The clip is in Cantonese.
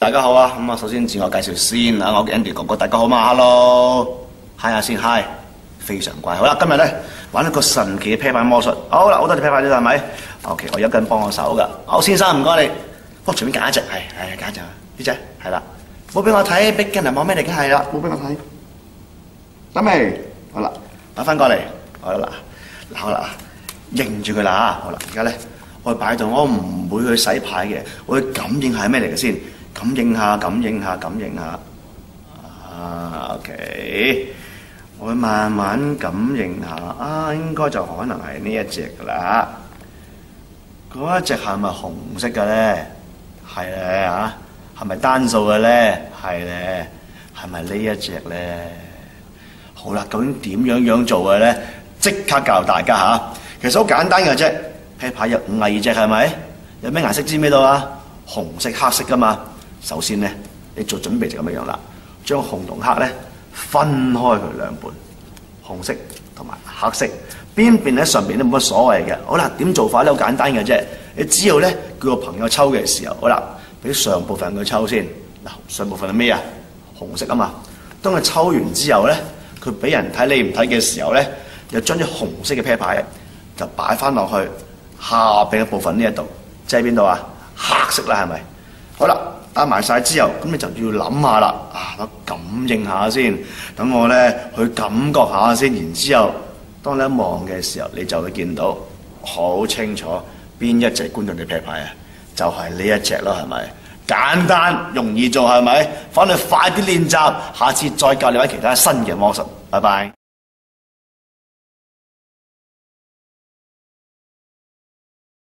大家好啊！咁啊，首先自我介紹先啊，我叫 Andy 哥哥，大家好嘛 ，Hello，hi 下先 ，hi， 非常乖。好啦，今日咧玩一個神奇嘅啤牌魔術。好啦，好多隻啤牌呢度係咪 ？OK， 我有一個人幫我手噶。好，先生唔該你，幫隨便揀一隻，係揀一隻呢隻，係啦，冇俾我睇，逼緊人望咩嚟嘅？係啦，冇俾我睇，得未？好啦，擺翻過嚟，好啦，好啦，認住佢啦嚇，好啦，而家咧。我擺度，我唔會去洗牌嘅，我會感應下係咩嚟嘅先，感應下。OK， 我會慢慢感應下，應該就可能係呢一隻噶啦。嗰一隻係咪紅色嘅咧？係咧嚇，係咪單數嘅咧？係咧，係咪呢一隻咧？好啦，究竟點樣做嘅咧？即刻教大家嚇，其實好簡單嘅啫。啤牌有52隻係咪？有咩顏色知唔知道啊？紅色、黑色噶嘛。首先咧，你做準備就咁樣啦，將紅同黑咧分開佢兩半，紅色同埋黑色，邊邊喺上邊都冇乜所謂嘅。好啦，點做法咧？好簡單嘅啫。你只要咧叫個朋友抽嘅時候，好啦，俾上部分佢抽先。嗱，上部分係咩啊？紅色啊嘛。當佢抽完之後咧，佢俾人睇你唔睇嘅時候咧，就將啲紅色嘅啤牌就擺翻落去。下邊嘅部分呢一度，即係邊度啊？黑色啦，係咪？好啦，打埋晒之後，咁你就要諗下啦，我感應下先，等我咧去感覺下先，然之後，當你一望嘅時候，你就會見到好清楚邊一隻觀眾嘅啤牌啊，就係呢一隻咯，係咪？簡單容易做係咪？返去快啲練習，下次再教你玩其他新嘅魔術。拜拜。